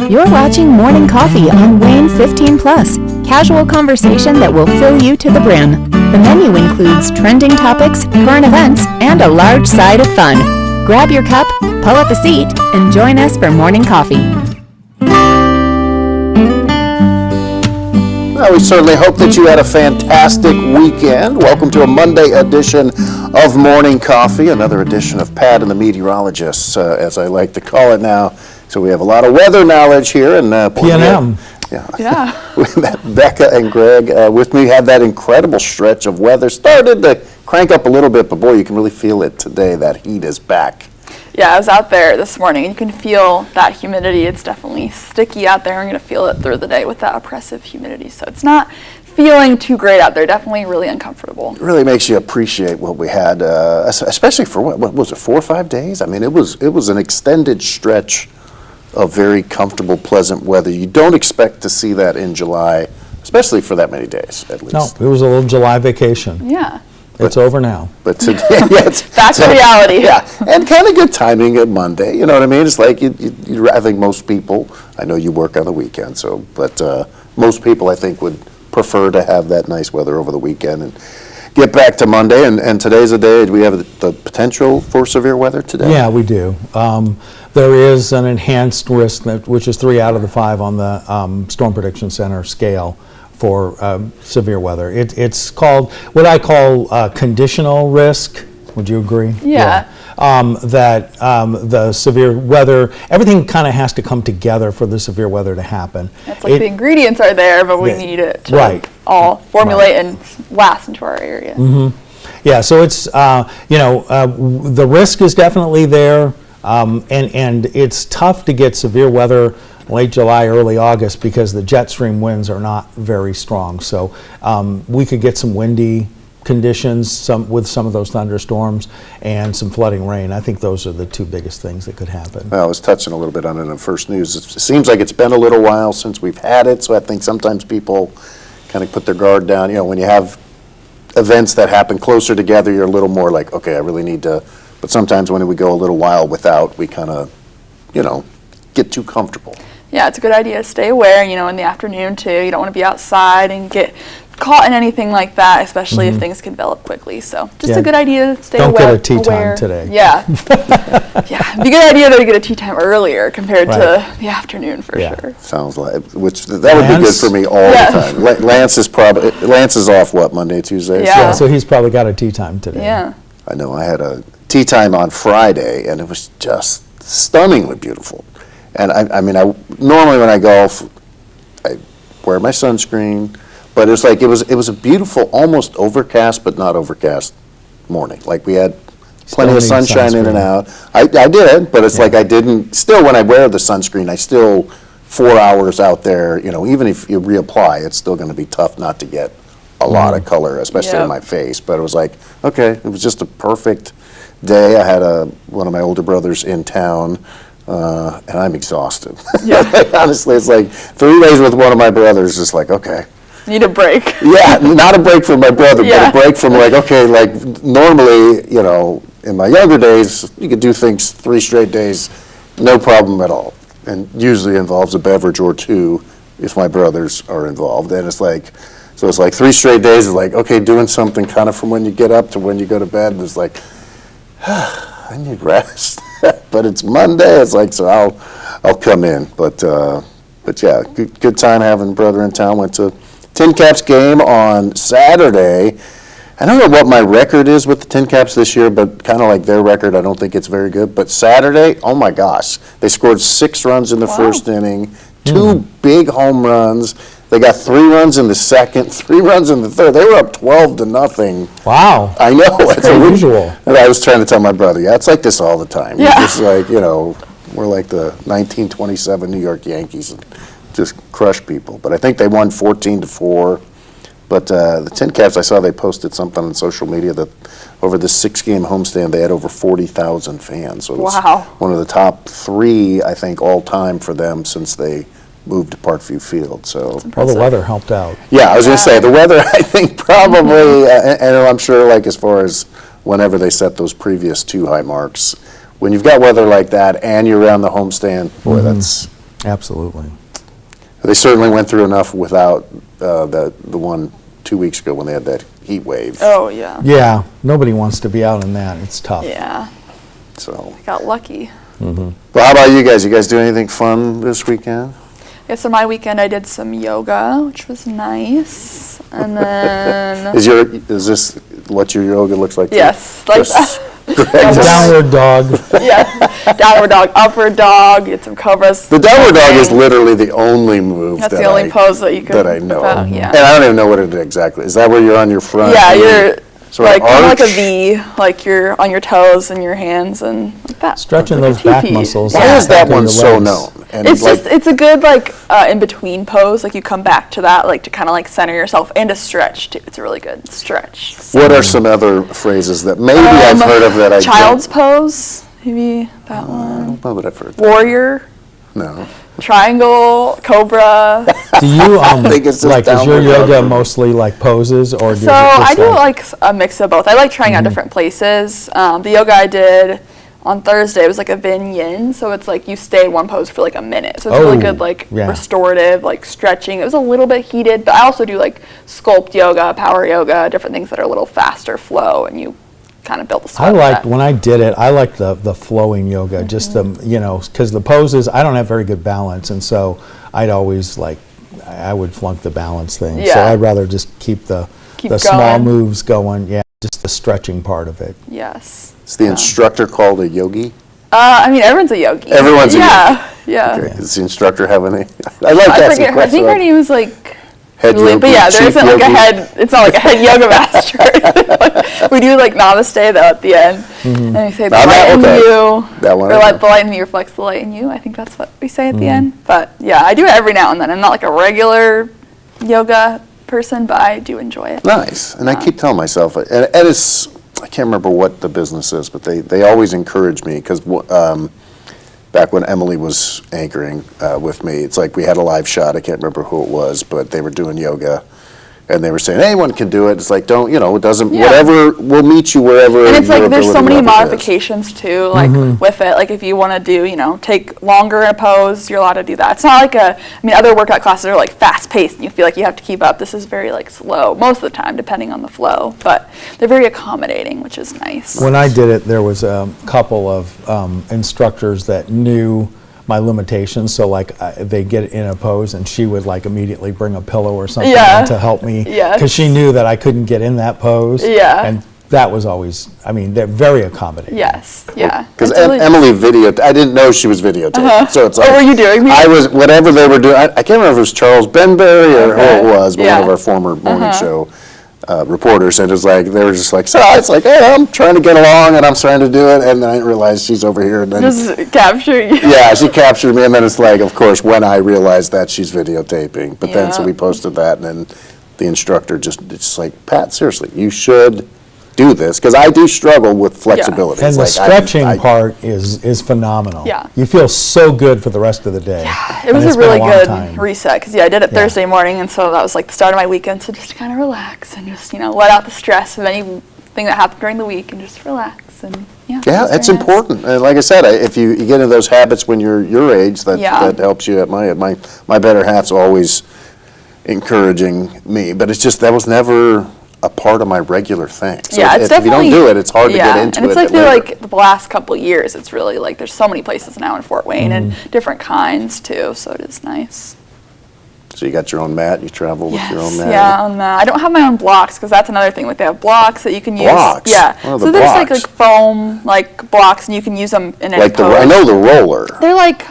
You're watching Morning Coffee on Wayne 15 Plus. Casual conversation that will fill you to the brim. The menu includes trending topics, current events, and a large side of fun. Grab your cup, pull up a seat, and join us for Morning Coffee. Well, we certainly hope that you had a fantastic weekend. Welcome to a Monday edition of Morning Coffee, another edition of Pat and the Meteorologists, as I like to call it now. So we have a lot of weather knowledge here. And P&M. Yeah. We met Becca and Greg with me, had that incredible stretch of weather. Started to crank up a little bit, but boy, you can really feel it today. That heat is back. Yeah, I was out there this morning. You can feel that humidity. It's definitely sticky out there. I'm going to feel it through the day with that oppressive humidity. So it's not feeling too great out there. Definitely really uncomfortable. It really makes you appreciate what we had, especially for what was it, 4 or 5 days? I mean, it was an extended stretch of very comfortable, pleasant weather. You don't expect to see that in July, especially for that many days, at least. No, it was a little July vacation. Yeah. It's over now. But today, yeah, it's back to reality. Yeah, and kind of good timing at Monday. You know what I mean? It's like I think most people. I know you work on the weekend, but most people I think would prefer to have that nice weather over the weekend and get back to Monday. And today's the day. Do we have the potential for severe weather today? Yeah, we do. There is an enhanced risk, which is 3 out of the 5 on the Storm Prediction Center scale for severe weather. It's called what I call conditional risk. Would you agree? Yeah. That the severe weather, everything kind of has to come together for the severe weather to happen. It's like the ingredients are there, but we need it to all formulate and last into our area. Mm-hmm. Yeah, so it's, the risk is definitely there, and it's tough to get severe weather late July, early August because the jet stream winds are not very strong. So we could get some windy conditions with some of those thunderstorms and some flooding rain. I think those are the 2 biggest things that could happen. Well, I was touching a little bit on it in the first news. It seems like it's been a little while since we've had it, so I think sometimes people kind of put their guard down. You know, when you have events that happen closer together, you're a little more like, okay, I really need to. But sometimes when we go a little while without, we kind of, get too comfortable. Yeah, it's a good idea to stay aware, in the afternoon too. You don't want to be outside and get caught in anything like that, especially if things can develop quickly. So just a good idea to stay aware. Don't get a tea time today. Yeah. Yeah, it'd be a good idea to get a tea time earlier compared to the afternoon for sure. Sounds like, that would be good for me all the time. Lance is off, Monday, Tuesday? Yeah. So he's probably got a tea time today. Yeah. I know I had a tea time on Friday, and it was just stunningly beautiful. And I mean, normally when I golf, I wear my sunscreen, but it was a beautiful, almost overcast, but not overcast morning. Like we had plenty of sunshine in and out. I did, but it's like I didn't. Still, when I wear the sunscreen, I still 4 hours out there. Even if you reapply, it's still going to be tough not to get a lot of color, especially in my face. But it was like, okay, it was just a perfect day. I had one of my older brothers in town. And I'm exhausted. Yeah. Honestly, it's like 3 days with one of my brothers. Just like, okay. Need a break. Yeah, not a break from my brother, but a break from normally, in my younger days, you could do things 3 straight days, no problem at all. And usually involves a beverage or 2 if my brothers are involved. And it's like 3 straight days is like, okay, doing something kind of from when you get up to when you go to bed. And it's like, I need rest. But it's Monday. It's like, so I'll come in. But yeah, good time having brother in town. Went to Tin Caps game on Saturday. I don't know what my record is with the Tin Caps this year, but kind of like their record, I don't think it's very good. But Saturday, oh my gosh, they scored 6 runs in the first inning, 2 big home runs. They got 3 runs in the second, 3 runs in the third. They were up 12-0. Wow. I know. That's unusual. And I was trying to tell my brother, it's like this all the time. Yeah. It's just like, we're like the 1927 New York Yankees and just crush people. But I think they won 14-4. But the Tin Caps, I saw they posted something on social media that over the 6-game homestand, they had over 40,000 fans. So it was one of the top 3, I think, all time for them since they moved to Parkview Field. So well, the weather helped out. Yeah, I was going to say the weather. I think probably, and I'm sure, like as far as whenever they set those previous 2 high marks, when you've got weather like that and you're around the homestand, boy, Absolutely. They certainly went through enough without the one 2 weeks ago when they had that heat wave. Oh, yeah. Yeah, nobody wants to be out in that. It's tough. Yeah. So, Got lucky. well, how about you guys? You guys do anything fun this weekend? Yeah, so my weekend I did some yoga, which was nice. And then, Is this what your yoga looks like? yes, like Just- Downward dog. yeah, downward dog, upward dog, get some cobras. The downward dog is literally the only move That's that the only pose that you could that I know. about, yeah. And I don't even know what it is exactly. Is that where you're on your front? Yeah, and you're sort of like kind of like a arch? V, like you're on your toes and your hands and like that. Stretching Like a those back teepee. muscles. Why Yeah. is that Back of one your so legs. known? And It's like, just, it's a good like in-between pose, like you come back to that, like to kind of like center yourself and to stretch too. It's a really good stretch. what are some other phrases that maybe I've heard of that I Child's don't? pose, maybe that I one. don't know that I've heard that. Warrior, No. triangle, cobra. Do you think it's just like is your downward dog yoga for me. mostly like poses or do So I do like like a mix of both. I like trying out different places. The yoga I did on Thursday was like a Vin Yin, so it's like you stay in one pose for like a minute. So it's really Oh, good like yeah. restorative, like stretching. It was a little bit heated, but I also do like sculpt yoga, power yoga, different things that are a little faster flow, and you kind of build the sweat. I with liked that. when I did it. I liked the flowing yoga, just the because the poses I don't have very good balance, and so I'd always I would flunk the balance thing. So Yeah. I'd rather just keep the Keep small going. moves going. Yeah, just the stretching part of it. Yes. Is the instructor called a yogi? I mean, everyone's a yogi. Everyone's a yeah, Yeah. Okay. Does the instructor have any? I like I that. forget her. I think her name was like Head Julie, yogi, but yeah, there chief isn't like a yogi. head. It's not like a head yoga master. We do like namaste though at the end, and we say the Ah, light in okay. you, That one or I let know. the light in you reflects the light in you. I think that's what we say at the end. But yeah, I do it every now and then. I'm not like a regular yoga person, but I do enjoy it. Nice. And I keep telling myself, and it's, I can't remember what the business is, but they always encourage me because back when Emily was anchoring with me, it's like we had a live shot. I can't remember who it was, but they were doing yoga. And they were saying, anyone can do it. It's like, don't, it doesn't, Yeah. whatever, we'll meet you wherever. And it's your like there's so ability many level is. modifications too, like with it. Like if you want to do, take longer in a pose, you're allowed to do that. It's not like other workout classes are like fast paced and you feel like you have to keep up. This is very like slow most of the time, depending on the flow. But they're very accommodating, which is nice. When I did it, there was a couple of instructors that knew my limitations, so they get in a pose and she would immediately bring a pillow or something Yeah. in to help me Yes. because she knew that I couldn't get in that pose. Yeah. And that was always, they're very accommodating. Yes, yeah. Because It's really- Emily I didn't know she was videotaping. So it's like, What were you doing? I was, whatever they were doing, I can't remember if it was Charles Benberry or who Okay. it was, but one of Yeah. our former morning show reporters, and it was like, they were just like, so it's like, hey, I'm trying to get along and I'm trying to do it, and then I didn't realize she's over here, and then, Just capture you. yeah, she captured me, and then it's like, of course, when I realized that she's videotaping, but then, so Yeah. we posted that, and then the instructor it's like, Pat, seriously, you should do this, because I do struggle with flexibility. And It's the like, stretching part is phenomenal. Yeah. You feel so good for the rest of the day. It was And it's a been really long good time. reset because I did it Yeah. Thursday morning, and so that was like the start of my weekend. So just to kind of relax and just let out the stress of anything that happened during the week and just relax and yeah. Yeah, it was that's very nice. important. And like I said, if you get into those habits when you're your age, that Yeah. helps you. At my better half's always encouraging me, but it's just that was never a part of my regular thing. So Yeah, it's if you definitely. don't do it, it's hard to yeah, get into and it's it like later. the last couple years, it's really like there's so many places now in Fort Wayne and Mm-hmm. different kinds too. So it is nice. So you got your own mat. You travel with your own mat. Yeah, on that. I don't have my own blocks because that's another thing. Like they have blocks that you can use. Blocks? Yeah. What are So the there's blocks? like foam blocks, and you can use them in any Like pose. I know the roller. They're like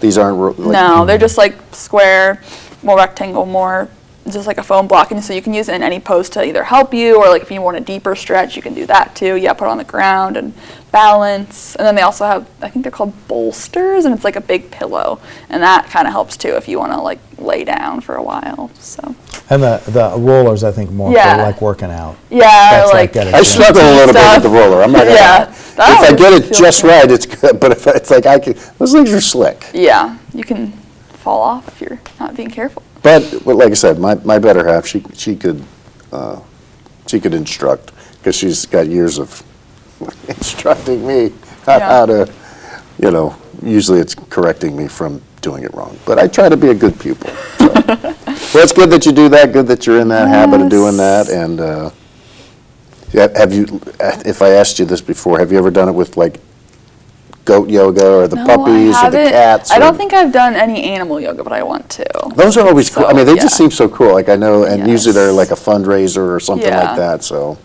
These aren't no, they're just like square, more rectangle, more just like a foam block, and so you can use it in any pose to either help you or like if you want a deeper stretch, you can do that too. Yeah, put it on the ground and balance. And then they also have, I think they're called bolsters, and it's like a big pillow, and that kind of helps too if you want to like lay down for a while. So And the rollers, I think, more Yeah. for like working out. yeah, That's like like I struggle a little bit with stuff. the roller. I'm not gonna Yeah, lie. that If I would get it feel just good. right, it's good. But if it's like those things are slick. Yeah, you can fall off if you're not being careful. But like I said, my better half, she could instruct because she's got years of instructing me Yeah. how to, usually it's correcting me from doing it wrong. But I try to be a good pupil. So. Well, it's good that you do that, good that you're in that habit of doing that. And have you, if I asked you this before, have you ever done it with like goat yoga or the puppies or the cats? I don't think I've done any animal yoga, but I want to. Those are always cool. I mean, they just yeah. seem so cool. Like I know, and usually they're Yes. like a fundraiser or something Yeah. like that, so.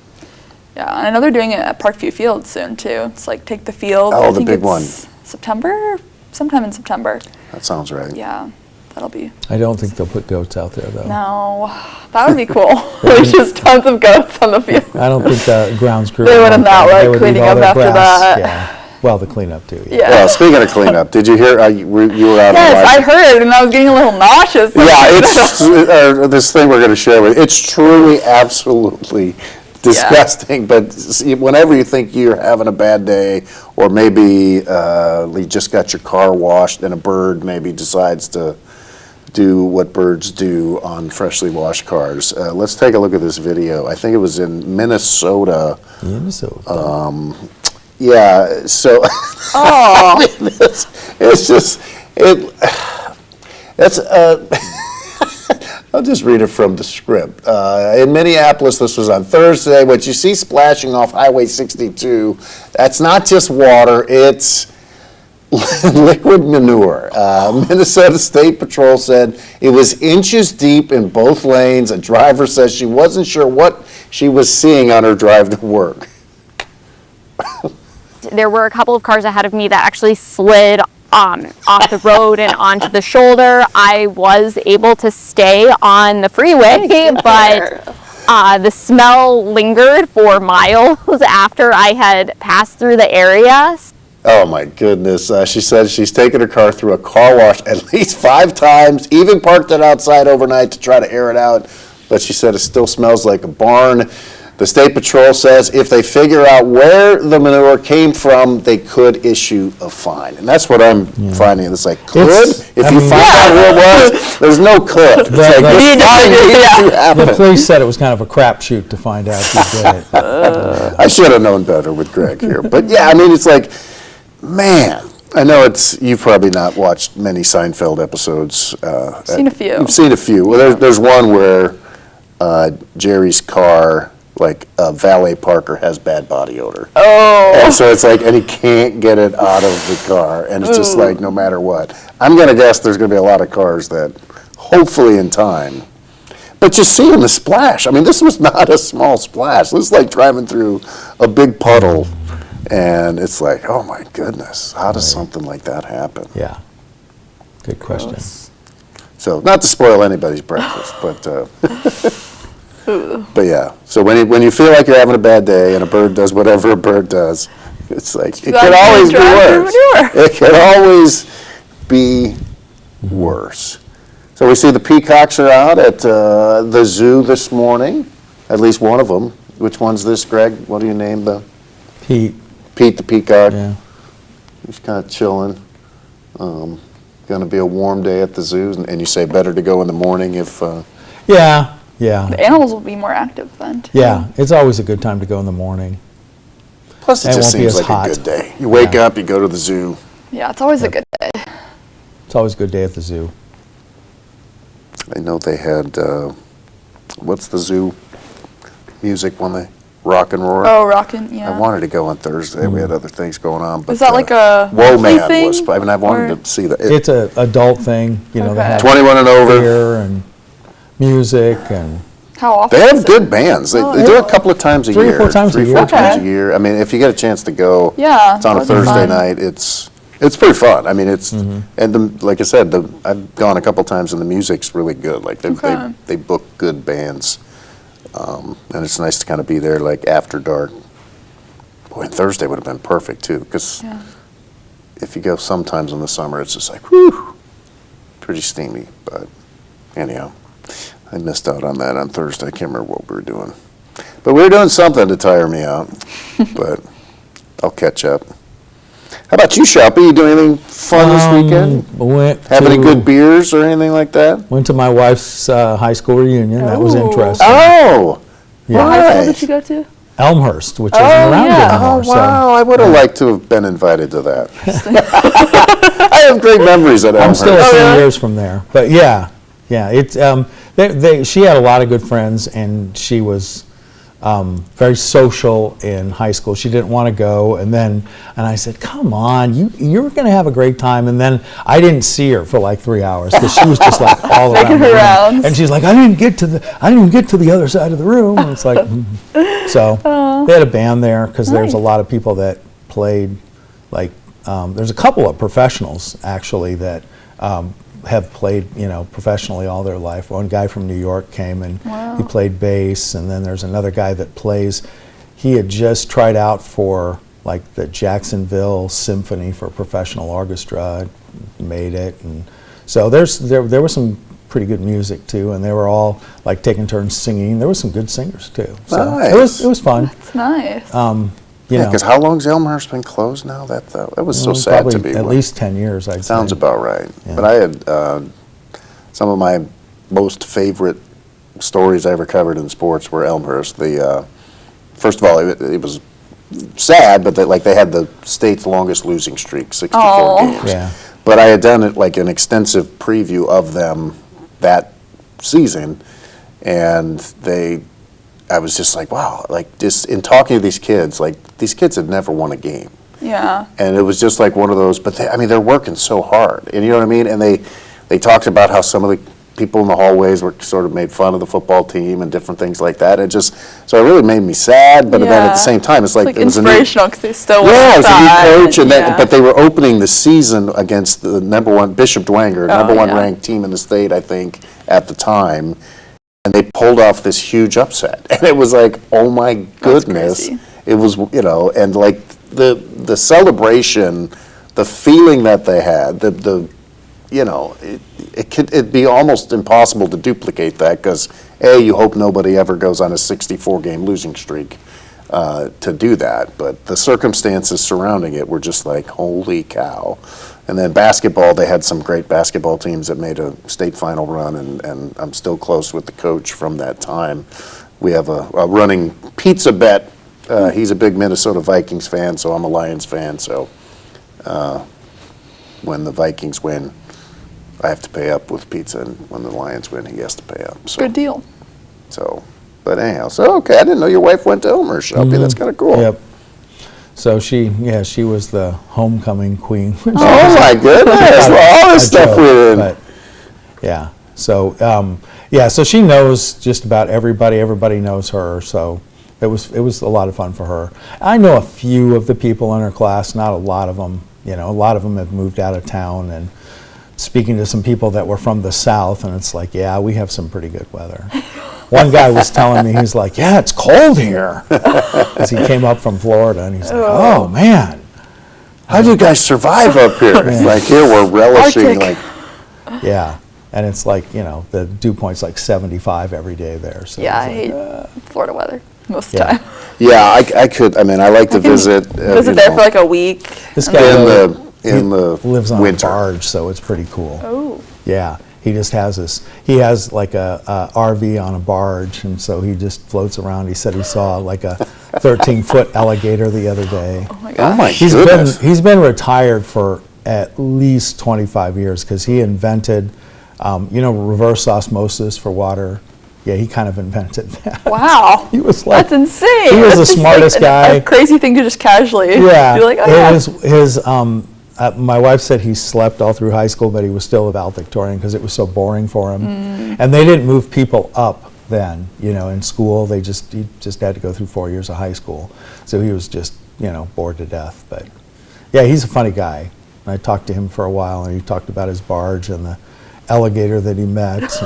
Yeah, and I know they're doing it at Parkview Field soon too. It's like Take the Field. Oh, I the think big it's one. September, sometime in September. That sounds right. Yeah, that'll be. I don't think they'll put goats out there, though. No, that would be cool. There's just tons of goats on the field. I don't think the grounds crew. They would want not that. like They would cleaning eat all up their after grass. that. Yeah. Well, the cleanup too. Yeah. Well, speaking of cleanup, did you hear, you were out Yes, I on heard, and I was getting a little nauseous. Yeah, it's, this thing we're going to share with you, it's truly, absolutely disgusting, but see, whenever you think you're having a bad day, or maybe you just got your car washed and a bird maybe decides to do what birds do on freshly washed cars. Let's take a look at this video. I think it was in Minnesota. Minnesota. Yeah, so Oh, it's just, that's, I'll just read it from the script. In Minneapolis, this was on Thursday, what you see splashing off Highway 62, that's not just water, it's liquid manure. Minnesota State Patrol said it was inches deep in both lanes. A driver says she wasn't sure what she was seeing on her drive to work. There were a couple of cars ahead of me that actually slid off the road and onto the shoulder. I was able to stay on the freeway, but the smell lingered for miles after I had passed through the area. Oh my goodness. She says she's taken her car through a car wash at least 5 times, even parked it outside overnight to try to air it out, but she said it still smells like a barn. The State Patrol says if they figure out where the manure came from, they could issue a fine. And that's what I'm finding. It's like, could? If you find out who it was, there's no could. It's like, this fine needs to happen. The police said it was kind of a crapshoot to find out who did it. I should have known better with Greg here. But yeah, I mean, it's like, man, I know you've probably not watched many Seinfeld episodes. Seen a few. You've seen a few. Well, there's one where Jerry's car, like valet parker, has bad body odor. oh. And so it's like, and he can't get it out of the car, and it's just like, no matter what. I'm gonna guess there's gonna be a lot of cars that, hopefully in time, but just seeing the splash, I mean, this was not a small splash. This is like driving through a big puddle, and it's like, oh my goodness, how does something like that happen? Yeah. Good question. So, not to spoil anybody's breakfast, but yeah. So when you feel like you're having a bad day and a bird does whatever a bird does, it's like, it could always be worse. It could always be worse. So we see the peacocks are out at the zoo this morning, at least one of them. Which one's this, Greg? What do you name the? Pete. Pete the peacock. Yeah. He's kind of chilling. Going to be a warm day at the zoo, and you say better to go in the morning if. Yeah. Yeah. The animals will be more active then. Too. Yeah. It's always a good time to go in the morning. Plus, it And it just won't be seems as like hot. a good day. You wake up, you go to the zoo. Yeah, it's always a good day. It's always a good day at the zoo. I know they had, what's the zoo music when they rock and roar? Oh, rockin', yeah. I wanted to go on Thursday. We had other things going on. But, Is that like a Woe monthly Man thing, was, I mean, I wanted or- to see that. It's a adult thing, you know, they Okay. have 21 and over. beer and music and, How often? They is have it? good bands. They do it a couple of times a 3 or year. 4 times a year. 3-4 times a Okay. year. I mean, if you get a chance to go, Yeah, it's on a that'd be Thursday fun. night. It's pretty fun. I mean, it's and like I said, I've gone a couple times and the music's really good. Like Okay. they book good bands, and it's nice to kind of be there like after dark. Boy, and Thursday would have been perfect too, because Yeah. if you go sometimes in the summer, it's just like whew, pretty steamy. But anyhow, I missed out on that on Thursday. I can't remember what we were doing. But we were doing something to tire me out. But I'll catch up. How about you, Shelby? You doing anything fun this weekend? Have any good beers or anything like that? Went to my wife's high school reunion. That was Ooh. interesting. Oh! Yeah. What high school Nice. did you go to? Elmhurst, which Oh, isn't around yeah. anymore. Oh, wow. I would have liked to have been invited to that. have great memories at I'm still a Elmhurst. few really? years from there, but yeah, it's she had a lot of good friends, and she was very social in high school. She didn't want to go, and I said, "Come on, you're going to have a great time." And then I didn't see her for like 3 hours because she was just like all around Making the her room. rounds. And she's like, "I didn't get to the other side of the room." And it's like, so they had a band there because there's a Nice. lot of people that played. Like, there's a couple of professionals actually that have played, professionally all their life. One guy from New York came and he played bass, and then there's another guy that plays. He had just tried out for like the Jacksonville Symphony for professional orchestra, made it, and so there was some pretty good music too, and they were all like taking turns singing. There was some good singers too. So Nice. it was fun. It's nice. Yeah, because how long's Elmhurst been closed now? That was so sad to Probably be. at least 10 years, I'd say. Sounds about right. Yeah. But I had some of my most favorite stories I ever covered in sports were Elmhurst. First of all, it was sad, but they had the state's longest losing streak, 64 Aw. games. Yeah. But I had done it like an extensive preview of them that season, and I was just like, wow, like just in talking to these kids, like these kids had never won a game. Yeah. And it was just like one of those, but they're working so hard, and you know what I mean? And they talked about how some of the people in the hallways were sort of made fun of the football team and different things like that. So it really made me sad, but then at the same time, it's like it was inspirational because they still it was a new coach, yeah. but they were opening the season against the number one, Bishop Dwenger, number one yeah. ranked team in the state, I think, at the time. And they pulled off this huge upset. And it was like, oh my goodness. crazy. It was, and like the celebration, the feeling that they had, it'd be almost impossible to duplicate that because, you hope nobody ever goes on a 64-game losing streak to do that. But the circumstances surrounding it were just like, holy cow. And then basketball, they had some great basketball teams that made a state final run, and I'm still close with the coach from that time. We have a running pizza bet. He's a big Minnesota Vikings fan, so I'm a Lions fan. So when the Vikings win, I have to pay up with pizza, and when the Lions win, he has to pay up. So, Good deal. But anyhow, okay, I didn't know your wife went to Elmhurst, Shelby. That's kind of cool. Yep. So she was the homecoming queen. Oh my goodness! All this stuff we're in. But, yeah. So so she knows just about everybody. Everybody knows her. So it was a lot of fun for her. I know a few of the people in her class, not a lot of them. A lot of them have moved out of town, and speaking to some people that were from the South, and it's like, yeah, we have some pretty good weather. One guy was telling me, he's like, yeah, it's cold here. As he came up from Florida, and he's like, oh, man. How do you guys survive up here? Like here, we're relishing Arctic. Yeah. And it's like, the dew point's like 75 every day there. So Yeah, I it's hate Florida weather most of the Yeah. time. Yeah, I could. I mean, I like to visit. Visit there for like a week. This guy in the lives on winter. a barge, so it's pretty cool. Oh. Yeah. He just he has like a RV on a barge, and so he just floats around. He said he saw like a 13-foot alligator the other day. Oh my Oh gosh. my He's goodness! been retired for at least 25 years because he invented, reverse osmosis for water. Yeah, he kind of invented that. Wow. He was like, That's insane. He was That's the just, smartest like, guy. A crazy thing to just casually Yeah. be like, oh yeah. His my wife said he slept all through high school, but he was still a valedictorian because it was so boring for him. And they didn't move people up then, in school. He just had to go through 4 years of high school. So he was just, bored to death. But yeah, he's a funny guy. And I talked to him for a while, and he talked about his barge and the alligator that he met.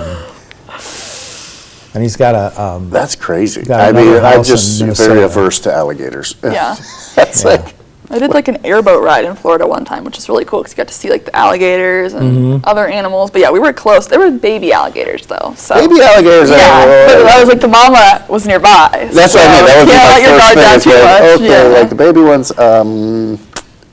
And he's got a... That's crazy. got I mean, another I'm house just in very Minnesota. averse to alligators. Yeah. That's Yeah. like. I did like an airboat ride in Florida one time, which is really cool because you got to see like the alligators and other animals. But yeah, we were close. There were baby alligators though. So Baby alligators. yeah, but that was like the mama was nearby. That's what I mean. That would be can't my let your first guard thing. down It's too like, much. okay, Yeah. like the baby ones.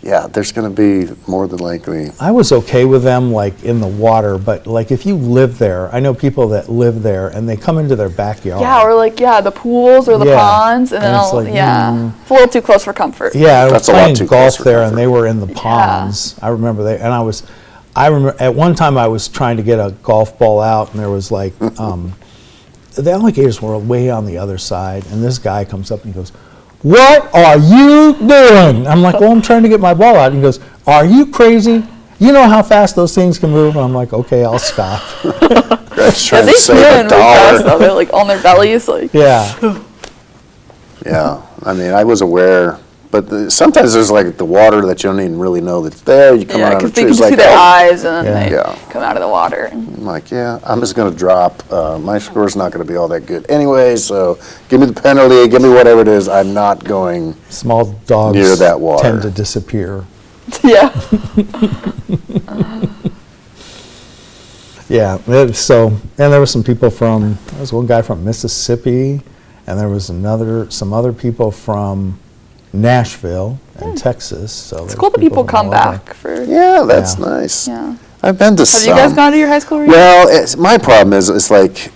yeah, there's going to be more than likely. I was okay with them like in the water, but like if you live there, I know people that live there and they come into their backyard. Yeah, or like, the pools or the Yeah. ponds, and then And it's like, it's a little too close for comfort. Yeah, I was That's a lot playing too golf close for there, and comfort. they were in the ponds. I remember I remember at one time I was trying to get a golf ball out, and there was like, the alligators were way on the other side, and this guy comes up and he goes, "What are you doing?" I'm like, "Well, I'm trying to get my ball out." And he goes, "Are you crazy? You know how fast those things can move?" And I'm like, "Okay, I'll stop." Greg's trying They to swim save really fast, though. $1. They're like on their bellies, like. Yeah. Yeah, I mean, I was aware, but sometimes there's like the water that you don't even really know that's there. You come Yeah, out on a because tree, they can it's just see like, their oh. eyes, and then Yeah. they Yeah. come out of the water. I'm like, yeah, I'm just going to drop. My score's not going to be all that good anyway, so give me the penalty, give me whatever it is. I'm not going. Small dogs Near that water. tend to disappear. Yeah. Yeah, so, and there were some people there was one guy from Mississippi, and there was some other people from Nashville and Texas, so. It's cool that people come back for. Yeah, that's Yeah. nice. Yeah. I've been to Have some. you guys gone to your high school reunion? Well, my problem is, it's like,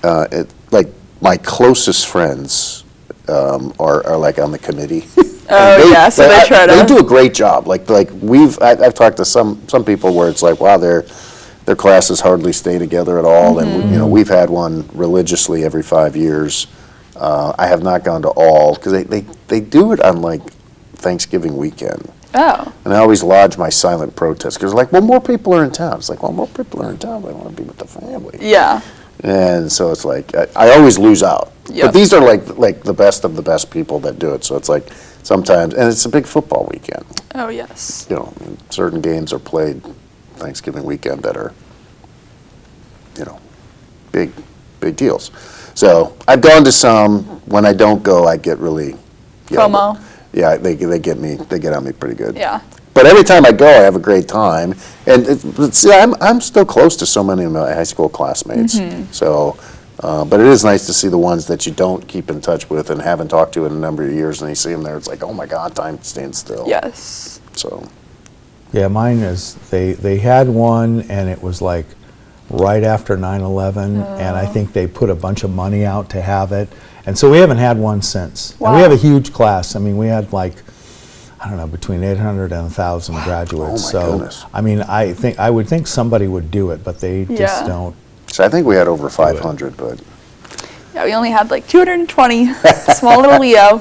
like my closest friends are like on the committee. Oh, yeah, so they try to- They do a great job. Like I've talked to some people where it's like, wow, their classes hardly stay together at all, and we've had one religiously every 5 years. I have not gone to all because they do it on like Thanksgiving weekend. Oh. And I always lodge my silent protest because like, well, more people are in town. It's like, well, more people are in town, but I want to be with the family. Yeah. And so it's like, I always lose out. Yep. But these are like the best of the best people that do it. So it's like sometimes, and it's a big football weekend. Oh, yes. And certain games are played Thanksgiving weekend that are, big deals. So I've gone to some. When I don't go, I get really yelled FOMO. at. Yeah, they get on me pretty good. Yeah. But every time I go, I have a great time, and see, I'm still close to so many of my high school classmates. Mm-hmm. So, but it is nice to see the ones that you don't keep in touch with and haven't talked to in a number of years, and you see them there. It's like, oh my God, time stands still. Yes. So, Yeah, mine is, they had one, and it was like right after 9/11, and I think they put a bunch of money out to have it, and so we haven't had one since. And we have a huge class. I mean, we had like, I don't know, between 800 and 1,000 graduates. Oh, my goodness. I mean, I would think somebody would do it, but they Yeah. just don't. so I think we had over 500, but Yeah, we only had like 220. Small little Leo.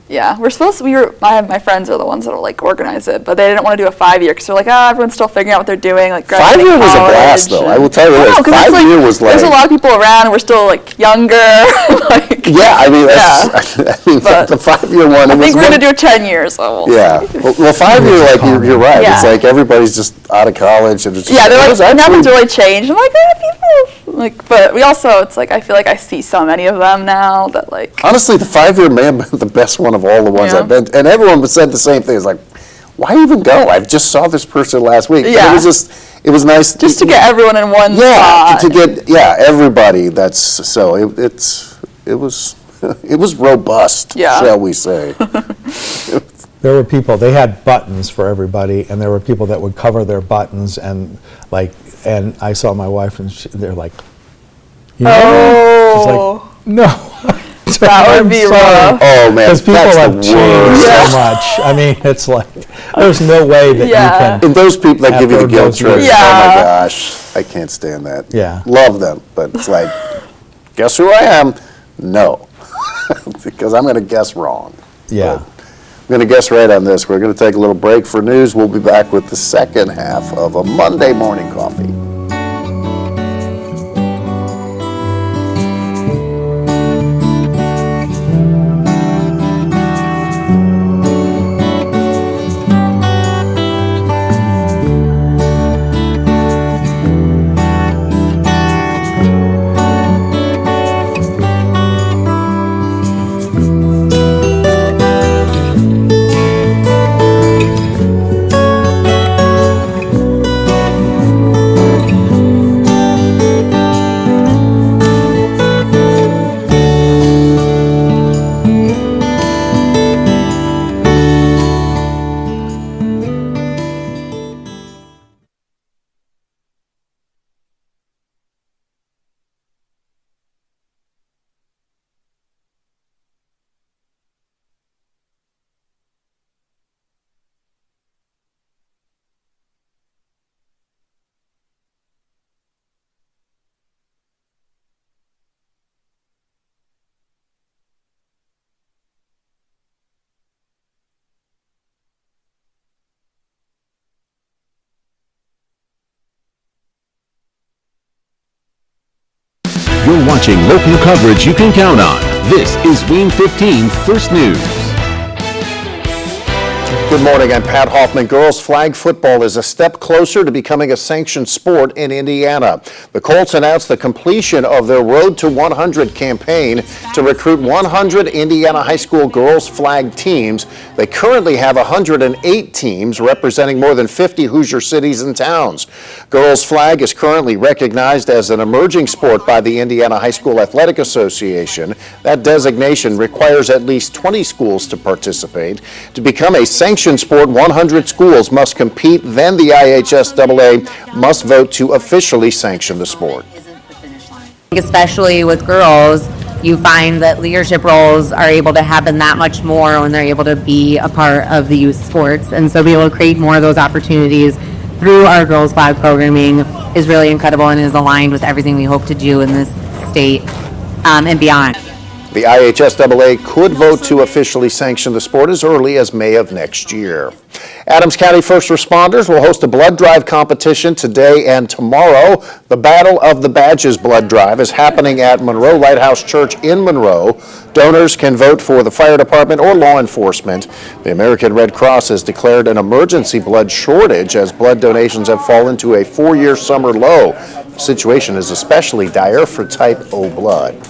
Yeah, my friends are the ones that'll like organize it, but they didn't want to do a 5-year because they're like, everyone's still figuring out what they're doing. Like, 5-year was a blast, though. I will tell you this. 5-year was like, there's a lot of people around, and we're still like younger. like, yeah, I mean, that's, I mean, But the 5-year one. I think we're gonna do 10 years. So we'll Yeah, see. well, 5-year, like you're right. It's Yeah. like everybody's just out of college, and it's just, Yeah, they're it like, was actually- nothing's really changed. I'm like, people. Like, but we also, it's like, I feel like I see so many of them now that like. Honestly, the 5-year may have been the best one of all the ones Yeah. I've been, and everyone said the same thing. It's like, why even go? I just saw this person last week. But Yeah. it was nice. Just to get everyone in one yeah, spot. to get everybody. That's so it was it was robust, Yeah. shall we say? There were people, they had buttons for everybody, and there were people that would cover their buttons, and I saw my wife, and they're like, you know? She's Oh. like, no. That would be rough. Oh man, Because people that's have the changed worst. so much. I mean, it's like, there's no way that Yeah. you can. And those people that give you the After guilt those trips, years. oh my Yeah. gosh, I can't stand that. Yeah. Love them, but it's like, guess who I am? No, because I'm going to guess wrong. Yeah. But I'm going to guess right on this. We're going to take a little break for news. We'll be back with the second half of a Monday Morning Coffee. You're watching local coverage you can count on. This is WANE 15 First News. Good morning, I'm Pat Hoffman. Girls flag football is a step closer to becoming a sanctioned sport in Indiana. The Colts announced the completion of their Road to 100 campaign to recruit 100 Indiana high school girls flag teams. They currently have 108 teams representing more than 50 Hoosier cities and towns. Girls flag is currently recognized as an emerging sport by the Indiana High School Athletic Association. That designation requires at least 20 schools to participate. To become a sanctioned sport, 100 schools must compete, then the IHSAA must vote to officially sanction the sport. Especially with girls, you find that leadership roles are able to happen that much more when they're able to be a part of the youth sports. And so be able to create more of those opportunities through our girls flag programming is really incredible and is aligned with everything we hope to do in this state and beyond. The IHSAA could vote to officially sanction the sport as early as May of next year. Adams County first responders will host a blood drive competition today and tomorrow. The Battle of the Badges blood drive is happening at Monroe Lighthouse Church in Monroe. Donors can vote for the fire department or law enforcement. The American Red Cross has declared an emergency blood shortage as blood donations have fallen to a 4-year summer low. The situation is especially dire for type O blood.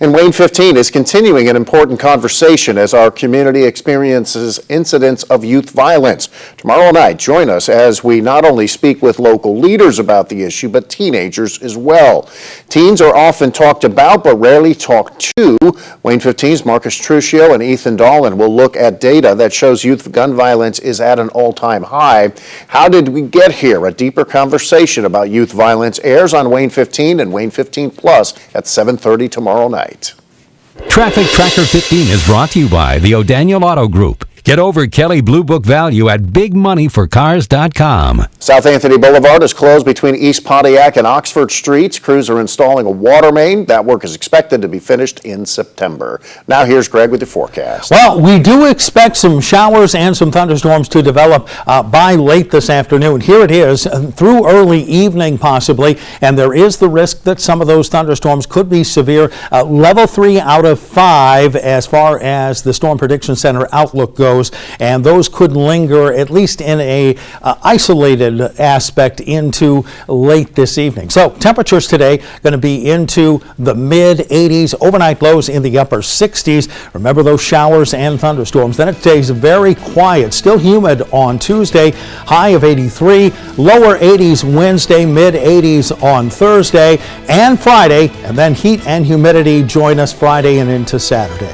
And WANE 15 is continuing an important conversation as our community experiences incidents of youth violence. Tomorrow night, join us as we not only speak with local leaders about the issue, but teenagers as well. Teens are often talked about, but rarely talked to. WANE 15's Marcus Truccio and Ethan Dolan will look at data that shows youth gun violence is at an all-time high. How did we get here? A deeper conversation about youth violence airs on WANE 15 and WANE 15 Plus at 7:30 tomorrow night. Traffic Tracker 15 is brought to you by the O'Daniel Auto Group. Get over Kelly Blue Book value at bigmoneyforcars.com. South Anthony Boulevard is closed between East Pontiac and Oxford Streets. Crews are installing a water main. That work is expected to be finished in September. Now here's Greg with the forecast. Well, we do expect some showers and some thunderstorms to develop by late this afternoon. Here it is, through early evening possibly, and there is the risk that some of those thunderstorms could be severe. Level 3 out of 5 as far as the Storm Prediction Center outlook goes. And those could linger, at least in a isolated aspect, into late this evening. So temperatures today going to be into the mid-80s, overnight lows in the upper 60s. Remember those showers and thunderstorms. Then it stays very quiet, still humid on Tuesday, high of 83, lower 80s Wednesday, mid-80s on Thursday and Friday, and then heat and humidity join us Friday and into Saturday.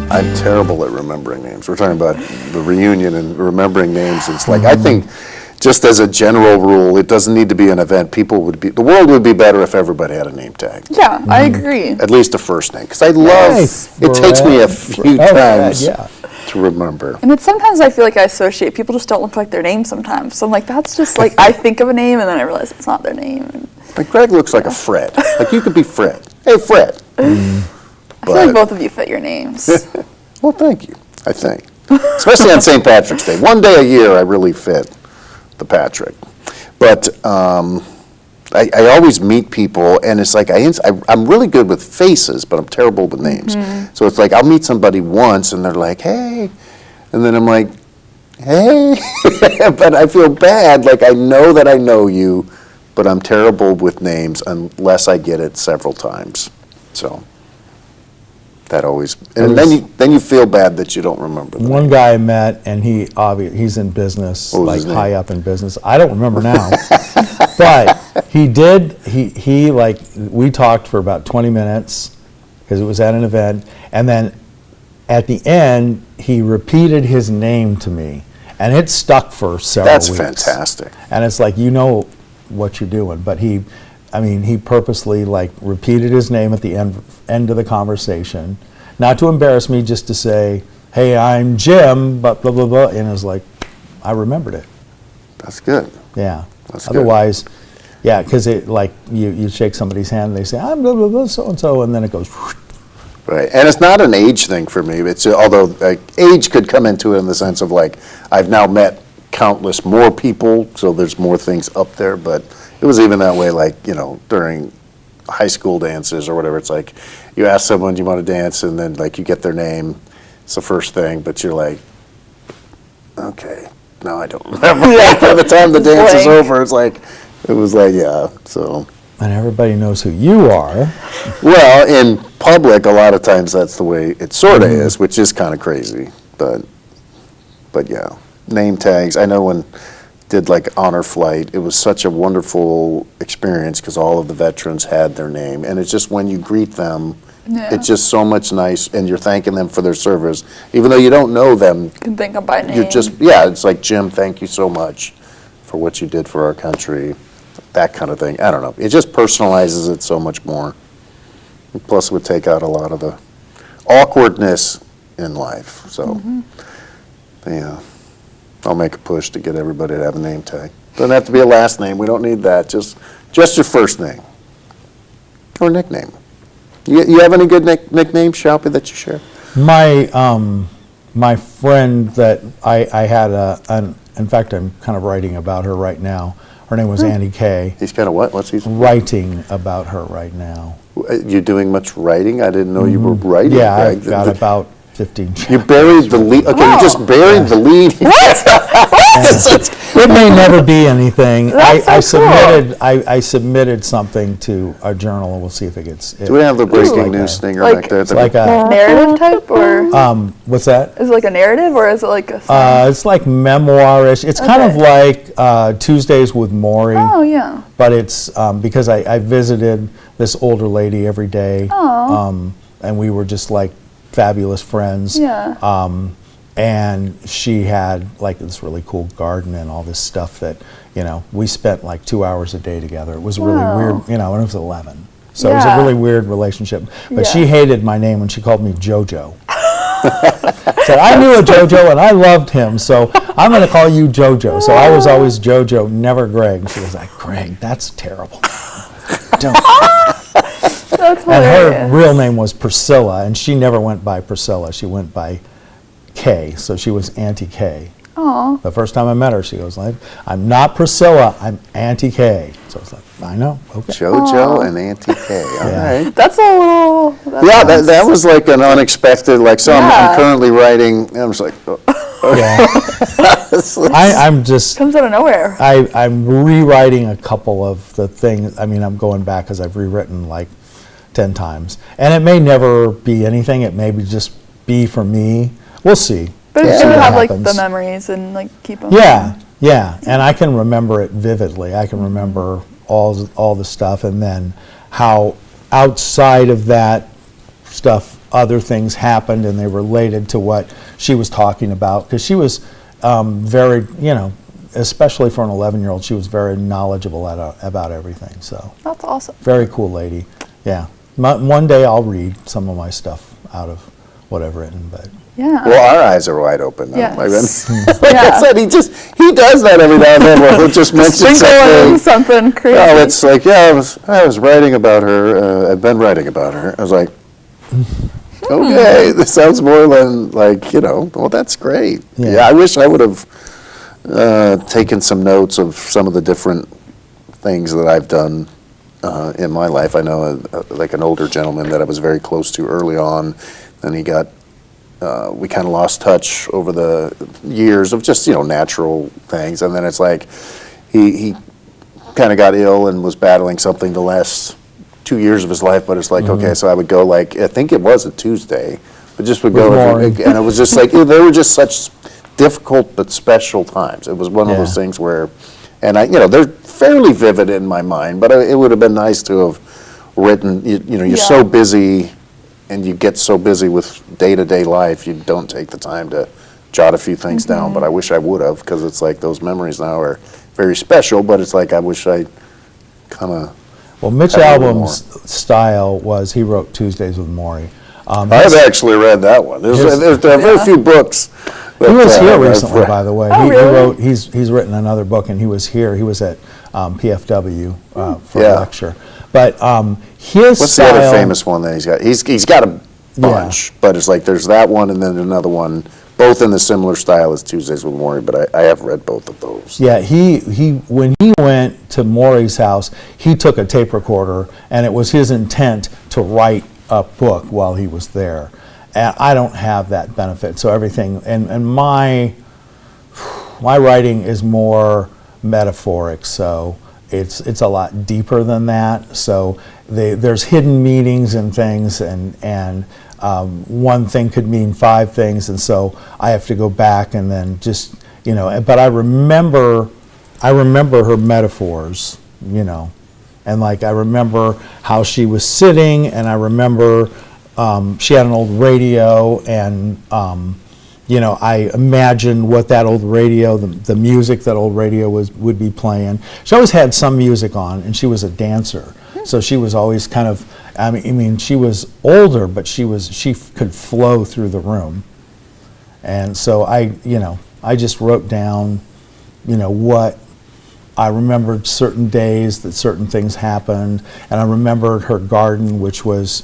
I'm terrible at remembering names. We're talking about the reunion and remembering names. It's like, I think just as a general rule, it doesn't need to be an event. The world would be better if everybody had a name tag. Yeah, I agree. At least a first name. Because I love, it takes me a few times to remember. And it's sometimes I feel like I associate, people just don't look like their name sometimes. So I'm like, that's just like, I think of a name and then I realize it's not their name. Like Greg looks like a Fred. Like you could be Fred. Hey, Fred. I feel like both of you fit your names. Well, thank you, I think. Especially on St. Patrick's Day. One day a year I really fit the Patrick. But I always meet people, and it's like I'm really good with faces, but I'm terrible with names. Mm-hmm. So it's like I'll meet somebody once, and they're like, hey. And then I'm like, hey. But I feel bad, like I know that I know you, but I'm terrible with names unless I get it several times. So. That always, and then you feel bad that you don't remember them. One guy I met, and he's in business, What was like his name? high up in business. I don't remember now, but he like we talked for about 20 minutes because it was at an event, and then at the end he repeated his name to me, and it stuck for several That's weeks. fantastic. And it's like, you know what you're doing, but he purposely like repeated his name at the end of the conversation, not to embarrass me, just to say, hey, I'm Jim, but blah, blah, blah, and it was like, I remembered it, That's good. yeah. That's good. Otherwise, yeah, because it, like, you shake somebody's hand, and they say, I'm blah, blah, blah, so-and-so, and then it goes, whoosh. Right, and it's not an age thing for me. It's although like, age could come into it in the sense of like I've now met countless more people, so there's more things up there. But it was even that way, like during high school dances or whatever. It's like you ask someone, do you want to dance, and then like you get their name. It's the first thing, but you're like, okay, no, I don't remember. By the time the dance is over, it's like it was like yeah. So. And everybody knows who you are. Well, in public, a lot of times that's the way it sort of is, which is kind of crazy. But yeah, name tags. I know when did like Honor Flight, it was such a wonderful experience because all of the veterans had their name, and it's just when you greet them, it's just so much nice, and you're thanking them for their service, even though you don't know them. You can think them by name. You're just it's like Jim, thank you so much for what you did for our country. That kind of thing. I don't know. It just personalizes it so much more. Plus, it would take out a lot of the awkwardness in life. So, yeah, I'll make a push to get everybody to have a name tag. Doesn't have to be a last name. We don't need that. Just your first name or nickname. You have any good nicknames, Shalpi, that you share? My friend that I had, in fact, I'm kind of writing about her right now. Her name was Annie Kay. He's kind of what? What's he? Writing about her right now. You doing much writing? I didn't know you were writing. Yeah, Greg. I've got about 15 chapters. You buried the lead. Okay, you just buried the lead. It may never be anything. That's I so cool. submitted I submitted something to a journal, and we'll see if it gets. Do we have the breaking like news that. stinger Like- back there? It's like a narrative type, or what's that? is it like a narrative, or is it like a? It's like memoirish. It's kind of like Tuesdays with Maury. Oh yeah. But it's because I visited this older lady every day, and we were just like fabulous friends. Yeah. And she had like this really cool garden and all this stuff that, we spent like 2 hours a day together. It was really Wow. weird, and it was 11. So it was a Yeah. really weird relationship. But Yeah. she hated my name when she called me JoJo. Said, I knew a JoJo and I loved him, so I'm going to call you JoJo. So I was always JoJo, never Greg. She was like, Greg, that's terrible. Don't. That's And her hilarious. real name was Priscilla, and she never went by Priscilla. She went by Kay, so she was Auntie Kay. Aw. The first time I met her, she goes like, I'm not Priscilla, I'm Auntie Kay. So it's like, I know, okay. JoJo and Auntie Kay. All Yeah. right. That's a little. Yeah, that was like an unexpected, like, so I'm Yeah. currently writing, and I'm just like, Yeah. I'm just, comes out of nowhere. I'm rewriting a couple of the things. I mean, I'm going back because I've rewritten like 10 times. And it may never be anything, it may just be for me. We'll see. But We'll it's see good to what have like the happens. memories and like keep them. Yeah, yeah, and I can remember it vividly. I can remember all the stuff, and then how outside of that stuff, other things happened, and they related to what she was talking about. Because she was very, especially for an 11-year-old, she was very knowledgeable about everything. So That's awesome. very cool lady. Yeah, one day I'll read some of my stuff out of what I've written, but. Yeah. well, our eyes are wide open now. Yes. Like I Yeah. said, he does that every now and then, where he'll just mention Sprinkle in something. something crazy. Well, it's like, yeah, I was writing about her, I've been writing about her. I was like, okay, this sounds more than like, well, that's great. Yeah. Yeah, I wish I would have taken some notes of some of the different things that I've done in my life. I know like an older gentleman that I was very close to early on, and he got, we kind of lost touch over the years of just, natural things. And then it's like, he kind of got ill and was battling something the last 2 years of his life, but it's like, okay, so I would go like, I think it was a Tuesday, but just would go, Maury. and it was just like, they were just such difficult but special times. It was one of those Yeah. things where, and they're fairly vivid in my mind, but it would have been nice to have written, you're so busy, and you get so busy with day-to-day life, you don't take the time to jot a few things down, but I wish I would have, because it's like those memories now are very special, but it's like I wish I kind of. Well, Mitch Have a little Albom's style was he wrote Tuesdays with Maury. I've actually read that one. There are very few books. He was here I've recently, read. by the way. Oh, He really? wrote. He's written another book, and he was here. He was at PFW for Yeah. a lecture. But his What's style. the other famous one that he's got? He's got a bunch, but it's like there's that one and then another one, both in the similar style as Tuesdays with Maury, but I have read both of those. Yeah, he when he went to Maury's house, he took a tape recorder, and it was his intent to write a book while he was there. And I don't have that benefit, so everything and my writing is more metaphoric, so it's a lot deeper than that. So there's hidden meanings and things, and one thing could mean five things, and so I have to go back and then just But I remember her metaphors, and like I remember how she was sitting, and I remember she had an old radio, and I imagined what that old radio, the music that old radio would be playing. She always had some music on, and she was a dancer, so she was always kind of. I mean, she was older, but she could flow through the room, and so I just wrote down, what I remembered certain days that certain things happened, and I remembered her garden, which was.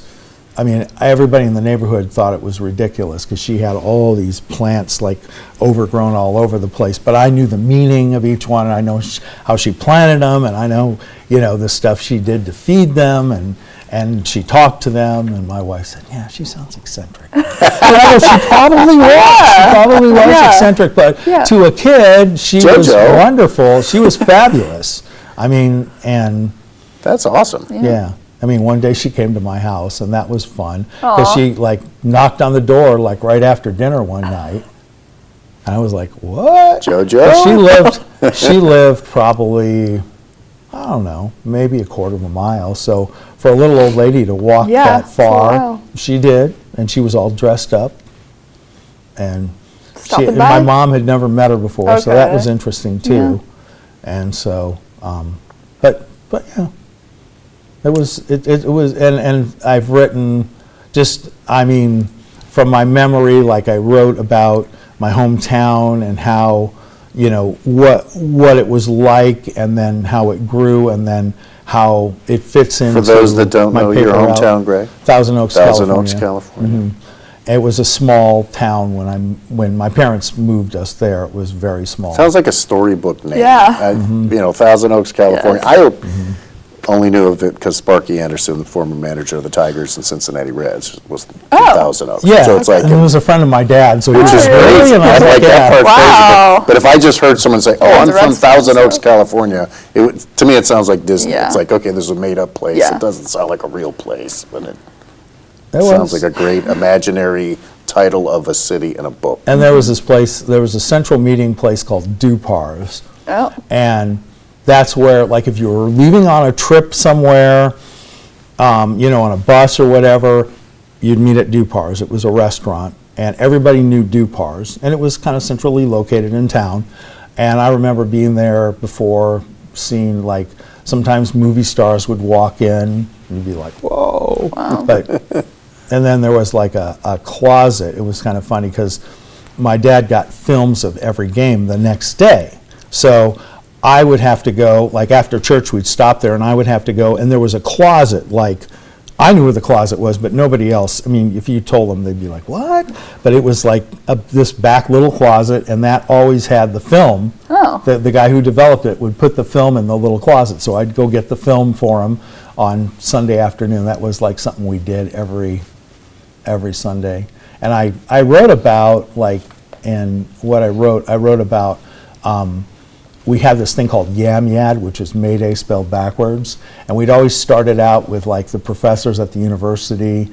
I mean, everybody in the neighborhood thought it was ridiculous because she had all these plants like overgrown all over the place. But I knew the meaning of each one, and I know how she planted them, and I know, the stuff she did to feed them, and she talked to them. And my wife said, "Yeah, she sounds eccentric." She probably was. She probably was eccentric, but to a kid, she was JoJo. wonderful. She was fabulous. I mean, and That's awesome. yeah. I mean, one day she came to my house, and that was fun because she knocked on the door right after dinner one night, and I was like, "What?" JoJo? But she lived probably, I don't know, maybe a quarter of a mile. So for a little old lady to walk that it's a far, while. she did, and she was all dressed up, and Stopping my by? mom had never met her before, so that Okay. was interesting too, and so, but yeah. It was, and I've written from my memory, like I wrote about my hometown and how, what it was like, and then how it grew, and then how it fits into For those that don't my know your paper route. hometown, Greg? Thousand Oaks, Thousand California. Oaks, California. It was a small town when my parents moved us there. It was very small. Sounds like a storybook name. Yeah. Thousand Oaks, California. Yes. I only knew of it because Sparky Anderson, the former manager of the Tigers and Cincinnati Reds, was from Thousand Oaks. Yeah, So it's like, and he was a friend of my dad, so he which was is really, great. and I I was like like, that yeah. part Wow. crazy. But if I just heard someone say, "Oh, I'm the from Reds Thousand fan, Oaks, so- California," to me it sounds like Disney. Yeah. It's like, okay, this is a made-up place. Yeah. It doesn't sound like a real place, but it It sounds was. like a great imaginary title of a city in a book. And there was a central meeting place called Dupars. Oh. And that's where, like, if you were leaving on a trip somewhere, on a bus or whatever, you'd meet at Dupars. It was a restaurant, and everybody knew Dupars, and it was kind of centrally located in town. And I remember being there before, seeing, like, sometimes movie stars would walk in, and you'd be like, whoa. But, and then there was like a closet. It was kind of funny because my dad got films of every game the next day. So I would have to go, like after church, we'd stop there, and I would have to go, and there was a closet, like, I knew where the closet was, but nobody else. I mean, if you told them, they'd be like, what? But it was like this back little closet, and that always had the film. Oh. The guy who developed it would put the film in the little closet, so I'd go get the film for him on Sunday afternoon. That was like something we did every Sunday. And I wrote about, like, and what I wrote about we had this thing called YAMYAD, which is Mayday spelled backwards, and we'd always started out with like the professors at the university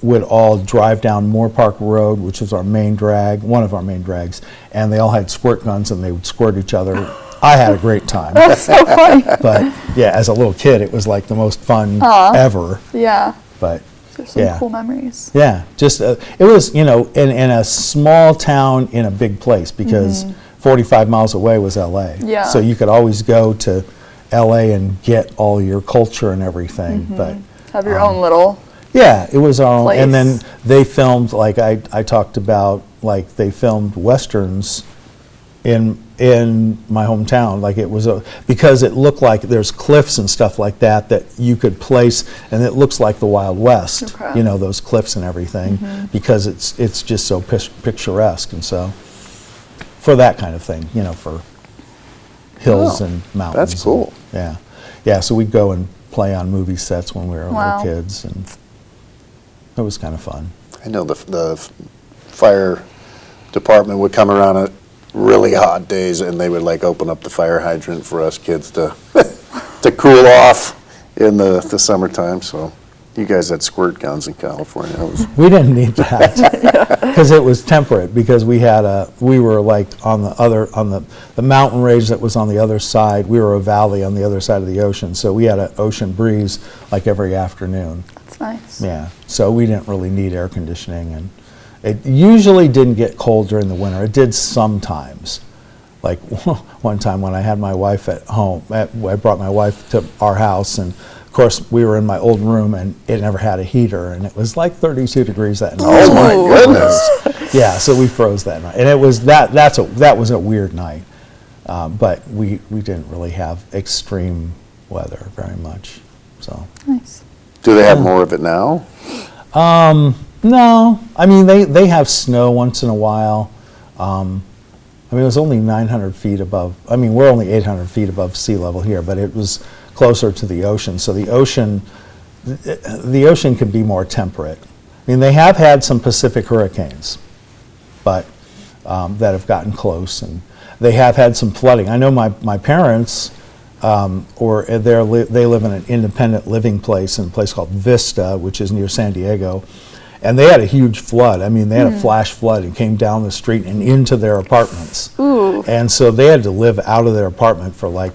would all drive down Moore Park Road, which is our main drag, one of our main drags, and they all had squirt guns and they would squirt each other. I had a great time. That's so funny. But yeah, as a little kid, it was like the most fun ever. Yeah. But There's some yeah. cool memories. Yeah, just it was, you know, in a small town in a big place, because 45 miles away was LA. Yeah. So you could always go to LA and get all your culture and everything. But Have your own little. yeah, it was our own. And Place. then they filmed, like I talked about, like they filmed Westerns in my hometown. Like it was because it looked like there's cliffs and stuff like that you could place, and it looks like the Wild West, Okay. you know, those cliffs and everything, because it's just so picturesque. And so for that kind of thing, you know, for hills Oh, and mountains. that's cool. Yeah, so we'd go and play on movie sets when we were Wow. little kids, and it was kind of fun. I know the fire department would come around on really hot days, and they would like open up the fire hydrant for us kids to to cool off in the summertime. So you guys had squirt guns in California. That was We didn't need that because it was temperate. Because we were like on the mountain range that was on the other side. We were a valley on the other side of the ocean, so we had an ocean breeze like every afternoon. That's nice. Yeah, so we didn't really need air conditioning, and it usually didn't get cold during the winter. It did sometimes. Like one time when I had my wife at home, I brought my wife to our house, and of course we were in my old room, and it never had a heater, and it was like 32 degrees that night. oh my goodness! Yeah, so we froze that night, and it was that was a weird night, but we didn't really have extreme weather very much. So Nice. Do they have more of it now? no, I mean they have snow once in a while. I mean, it was only 900 feet above. I mean, we're only 800 feet above sea level here, but it was closer to the ocean. So the ocean can be more temperate. I mean, they have had some Pacific hurricanes, but that have gotten close, and they have had some flooding. I know my parents, they live in an independent living place in a place called Vista, which is near San Diego. And they had a huge flood. I mean, they had a flash flood and came down the street and into their apartments. Ooh. And so they had to live out of their apartment for like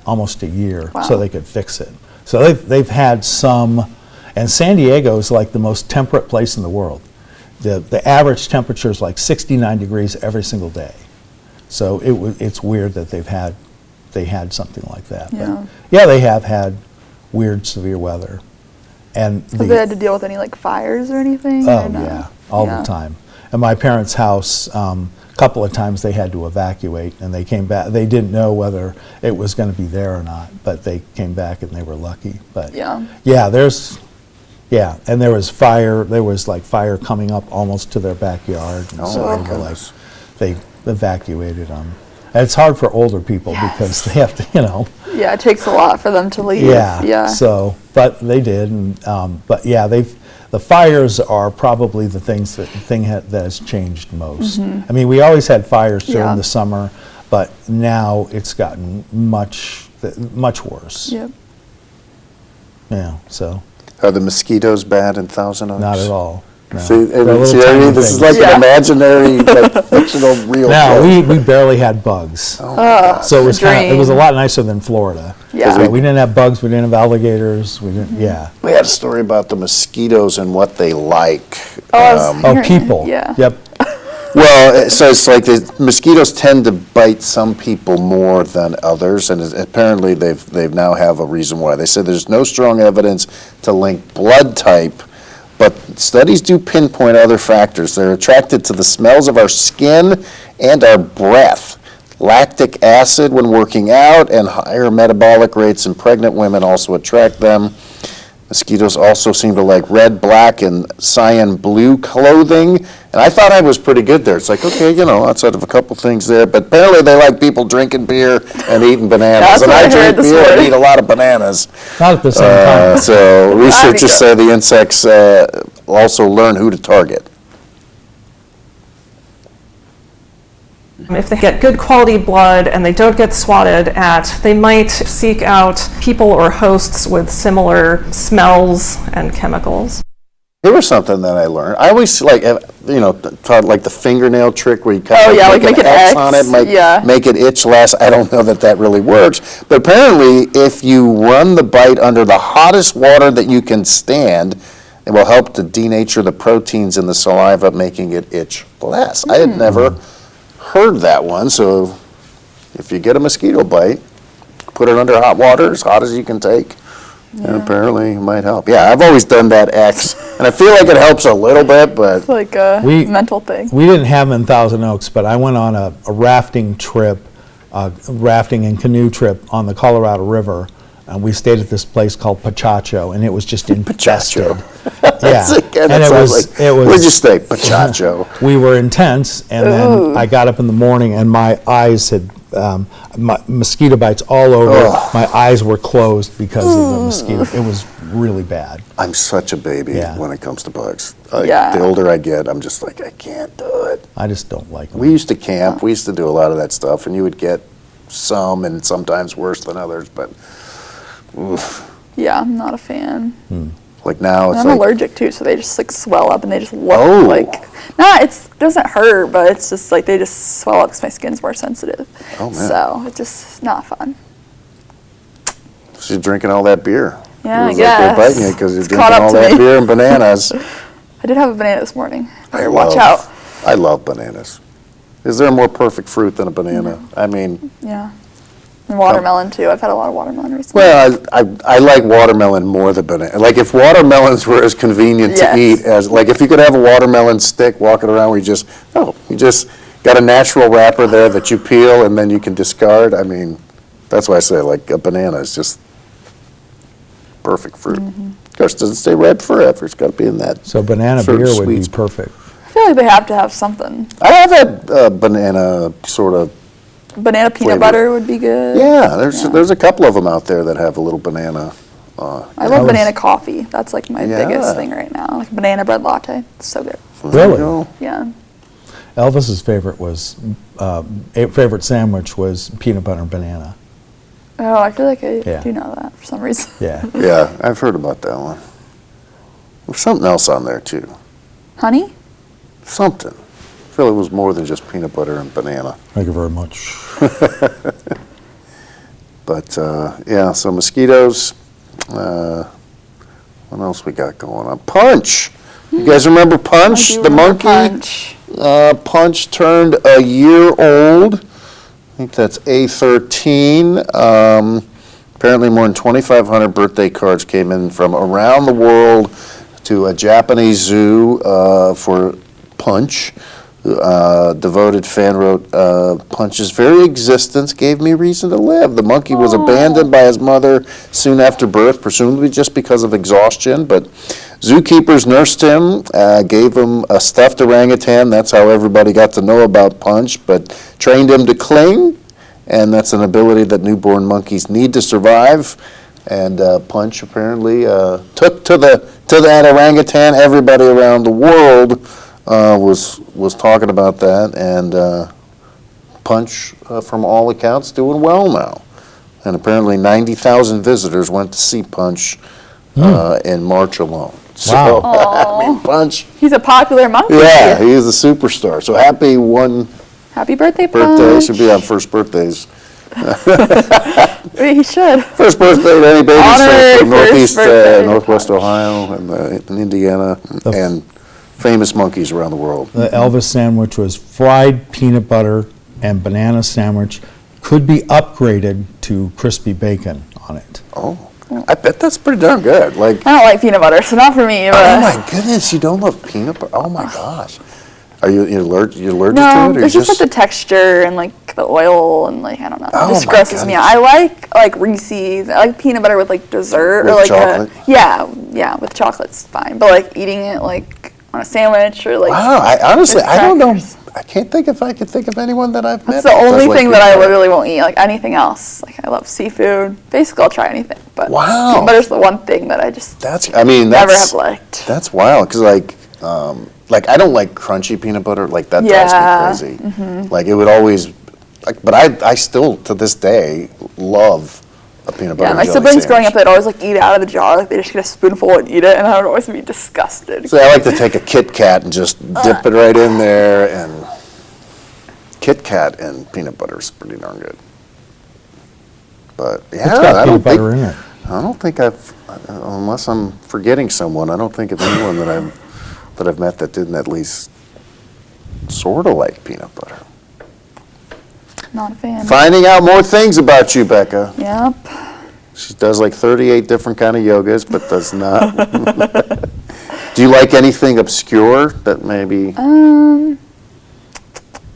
almost a year so they could fix it. So they've had some, and San Diego is like the most temperate place in the world. The average temperature is like 69 degrees every single day. So it's weird that they had something like that. Yeah. But yeah, they have had weird, severe weather. And Have they had to deal with any like fires or anything? Oh, or no? yeah, all Yeah. the time. And my parents' house, a couple of times they had to evacuate, and they came back. They didn't know whether it was going to be there or not, but they came back and they were lucky. But Yeah. and there was fire. There was like fire coming up almost to their backyard, and Oh, so my they were like, goodness. they evacuated them. And it's hard for older people because they have to, you know. Yeah, it takes a lot for them to leave. Yeah. Yeah. So, but they did, and but yeah, the fires are probably the thing that has changed most. I mean, we always had fires during Yeah. the summer, but now it's gotten much worse. Yep. Yeah. So Are the mosquitoes bad in Thousand Oaks? not at all. No. See, They're and little see, I tiny mean, this is things. like Yeah. an imaginary, like, fictional, real. No, place. we barely had bugs. So it was it was a dream. lot nicer than Florida. Yeah. So we didn't have bugs. We didn't have alligators. We didn't. Yeah. We had a story about the mosquitoes and what they like. Oh, I was Oh, hearing- people. Yeah. Yep. Well, so it's like the mosquitoes tend to bite some people more than others, and apparently they've now have a reason why. They said there's no strong evidence to link blood type, but studies do pinpoint other factors. They're attracted to the smells of our skin and our breath. Lactic acid when working out and higher metabolic rates in pregnant women also attract them. Mosquitoes also seem to like red, black, and cyan blue clothing. And I thought I was pretty good there. It's like, okay, you know, outside of a couple things there. But apparently they like people drinking beer and eating bananas. That's and what I I drink heard this beer and morning. eat a lot of bananas. Not at the same time. So researchers good. say the insects also learn who to target. If they get good quality blood and they don't get swatted at, they might seek out people or hosts with similar smells and chemicals. Here was something that I learned. I always taught like the fingernail trick where you kind Oh, of yeah, like make make an it X X, on it, yeah. make it itch less. I don't know that really works. But apparently, if you run the bite under the hottest water that you can stand, it will help to denature the proteins in the saliva, making it itch less. I had never heard that one. So if you get a mosquito bite, put it under hot water, as hot as you can take. And apparently it might help. Yeah, I've always done that X, and I feel like it helps a little bit, but It's like a mental thing. We didn't have them in Thousand Oaks, but I went on a rafting trip, rafting and canoe trip on the Colorado River, and we stayed at this place called Pachacho, and it was just infested. Yeah, again, and it it sounds was. like, where'd you stay? Pachacho. We were intense, and then I got up in the morning, and my eyes had mosquito bites all over. Ugh. My eyes were closed because of the mosquito. It was really bad. I'm such a baby Yeah. when it comes to bugs. Yeah. The older I get, I'm just like, I can't do it. I just don't like them. We used to camp. We used to do a lot of that stuff, and you would get some, and sometimes worse than others. But oof. Yeah, I'm not a fan. Like now, it's I'm like allergic too, so they just like swell up and they just look Oh. like. It doesn't hurt, but it's just like they just swell up because my skin's more sensitive. Oh, man. So it's just not fun. she's drinking all that beer. Yeah, I It was like they're guess. biting you because you're It's drinking caught up all to that me. beer and bananas. I did have a banana this morning. Better watch out. I love bananas. Is there a more perfect fruit than a banana? I mean, Yeah. And watermelon too. I've had a lot of watermelon recently. well, I like watermelon more than banana. Like if watermelons were as convenient Yes. to eat as, like if you could have a watermelon stick walking around where you just got a natural wrapper there that you peel and then you can discard. I mean, that's why I say like a banana is just perfect fruit. Of course, it doesn't stay red forever. It's got to be in that. So banana certain beer would be sweet spot. perfect. I feel like they have to have something. I have had banana sort of. Banana peanut Flavor. butter would be good. Yeah, there's a couple of them out there that have a little banana. I love banana coffee. That's like my Yeah. biggest thing right now. Like banana bread latte. It's so good. Really? You know, Yeah. Elvis's favorite sandwich was peanut butter and banana. Oh, I feel like I Yeah. do know that for some reason. Yeah. Yeah, I've heard about that one. There's something else on there too. Honey? Something. I feel it was more than just peanut butter and banana. Thank you very much. But yeah, so mosquitoes. What else we got going on? Punch. You guys remember Punch, I do the remember monkey? Punch. Punch turned a year old. I think that's A13. Apparently more than 2,500 birthday cards came in from around the world to a Japanese zoo for Punch. Devoted fan wrote, Punch's very existence gave me reason to live. The monkey was abandoned by his mother soon after birth, presumably just because of exhaustion, but zookeepers nursed him, gave him a stuffed orangutan. That's how everybody got to know about Punch, but trained him to cling, and that's an ability that newborn monkeys need to survive. And Punch apparently took to that orangutan. Everybody around the world was talking about that, and Punch, from all accounts, doing well now. And apparently 90,000 visitors went to see Punch in March alone. So, I mean, Punch, He's a popular monkey. yeah, he is a superstar. So happy one Happy birthday, birthday. Punch. Should be on first birthdays. He should. First birthday to any babies Honorary from first Northeast, birthday to Northwest Punch. Ohio, and in Indiana, and famous monkeys around the world. The Elvis sandwich was fried peanut butter and banana sandwich. Could be upgraded to crispy bacon on it. Oh, I bet that's pretty darn good. Like, I don't like peanut butter, so not for me. oh But my goodness, you don't love peanut butter? Oh my gosh. Are you allergic to no, it? Or it's just like the texture and like the oil and like I don't know. It Oh just my grosses me out. goodness. I like Reese's. I like peanut butter with like dessert With or like chocolate? yeah, with chocolate's fine. But like eating it like on a sandwich or like Wow, I honestly, with I don't know. crackers. I can't think if I could think of anyone that I've met. That's the that does only like thing peanut that I butter. literally won't eat. Like anything else, like I love seafood. Basically, I'll try anything. But Wow. peanut butter's the one thing that I just I mean, never that's have liked. That's wild, because like Like, I don't like crunchy peanut butter, like, that Yeah. drives me crazy. Like, it would always, like, but I still, to this day, love a peanut butter Yeah, my and jelly siblings growing up, sandwich. they'd always like eat it out of the jar. Like they just get a spoonful and eat it, and I would always be disgusted. So I like to take a Kit Kat and just dip it right in there, and Kit Kat and peanut butter is pretty darn good. But, yeah, It's got I don't peanut butter think, in it. I don't think unless I'm forgetting someone, I don't think of anyone that I've met that didn't at least sort of like peanut butter. Not a fan. Finding out more things about you, Becca. Yep. She does like 38 different kind of yogas, but does not. Do you like anything obscure that maybe?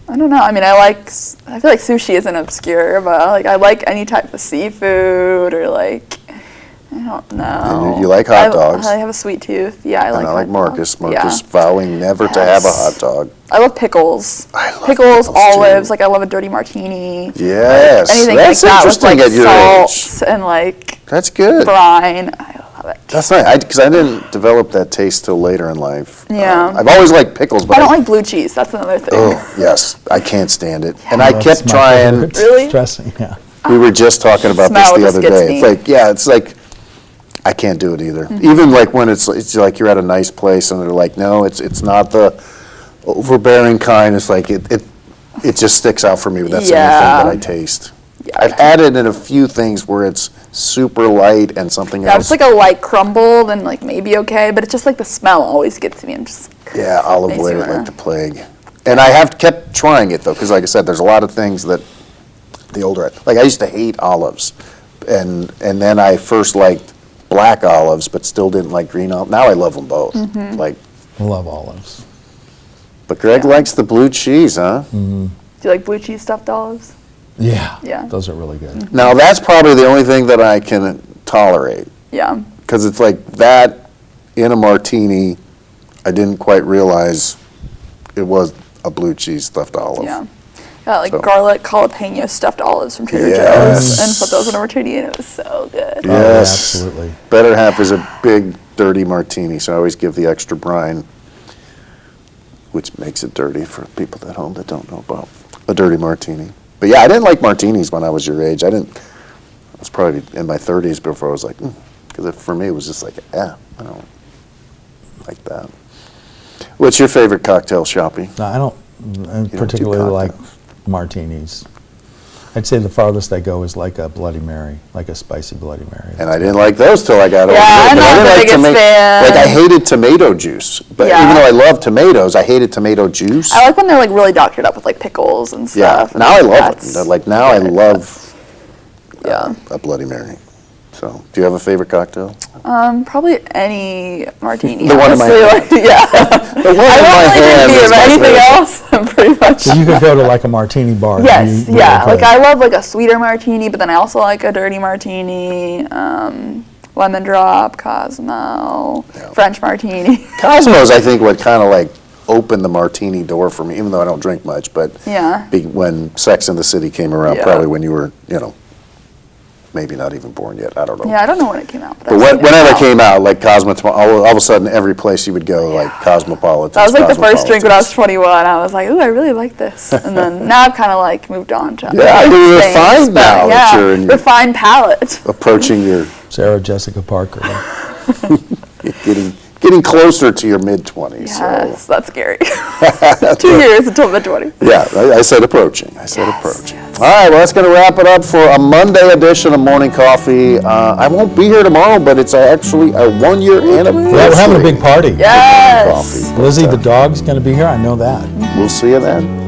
I don't know. I mean, I feel like sushi isn't obscure, but I like any type of seafood or like, I don't know. And you like hot dogs. I have a sweet tooth. Yeah, I like And I like hot Marcus. dogs. Marcus Yeah. vowing never to have a Yes. hot dog. I love pickles. I love pickles, pickles, olives. too. Like I love a dirty martini. Yes, Anything that's like that with interesting like at your salt age. and like That's good. brine. I love it. That's nice. Because I didn't develop that taste till later in life. Yeah. I've always liked pickles, but I don't like blue cheese. That's another thing. Oh yes, I can't stand it. And I That's kept my trying. favorite. Really? Stressing, yeah. We were just talking about this Smell the just other gets day. me. It's like, yeah, it's like, I can't do it either. Even like when it's like you're at a nice place and they're like, no, it's not the overbearing kind. It's like it just sticks out for me. That's the only thing Yeah. that I taste. Yeah, I've had it in a few things where it's super light and something Yeah, else. it's like a light crumble, then like maybe okay, but it's just like the smell always gets me. I'm just Yeah, olive Makes oil you like wanna- the plague. And I have kept trying it though, because like I said, there's a lot of things that the older, like I used to hate olives, and then I first liked black olives, but still didn't like green olives. Now I love them both. Like, I love olives. but Greg likes the blue cheese, huh? do you like blue cheese stuffed olives? Yeah. Yeah. Those are really good. Now that's probably the only thing that I can tolerate, Yeah. because it's like that in a martini. I didn't quite realize it was a blue cheese stuffed olive. Yeah. Got like So- garlic jalapeno stuffed olives from Trader Yes. Joe's and put those in a martini and it was so good. Oh, yeah, Yes. absolutely. Better half is a big dirty martini, so I always give the extra brine, which makes it dirty for people at home that don't know about a dirty martini. But yeah, I didn't like martinis when I was your age. I was probably in my 30s before I was like, because for me it was just like, I don't like that. What's your favorite cocktail, Shoppy? No, I don't do particularly like cocktails. martinis. I'd say the farthest I go is like a Bloody Mary, like a spicy Bloody Mary. And I didn't like those till I got older. Yeah, I'm But I not didn't the like biggest fan. Like I hated tomato juice, but Yeah. even though I love tomatoes, I hated tomato juice. I like when they're like really doctored up with like pickles and Yeah, stuff. and now I love that's- it. Like now I love Yeah. a Bloody Mary. So, do you have a favorite cocktail? Probably any martini. The one in my honestly, hand. like, yeah. The one I in my don't really hand drink beer, is but my anything favorite. else, I'm pretty much. So you could go to like a martini bar. and Yes, you yeah. really Like could. I love like a sweeter martini, but then I also like a dirty martini, lemon drop, Cosmo, Yeah. French martini. Cosmos, I think, what kind of like opened the martini door for me, even though I don't drink much. But Yeah. when Sex and the City came around, Yeah. probably when you were, maybe not even born yet. I don't know. Yeah, I don't know when it came out. But I've seen whenever it now. came out, like all of a sudden, every place you would go, like Cosmopolitan. That was like the first drink when I was 21. I was like, ooh, I really like this. And then now I've kind of like moved on to Yeah, other you're things, refined but now that yeah, you're in your- refined palate. approaching your Sarah Jessica Parker. getting closer to your mid-20s. Yes, that's scary. 2 years until mid-20s. Yeah, I said approaching. I said approaching. All right, well, that's going to wrap it up for a Monday edition of Morning Coffee. I won't be here tomorrow, but it's actually a 1-year anniversary. Yeah, we're having a big party. Yes. Coffee. Lizzie the dog's going to be here. I know that. We'll see you then.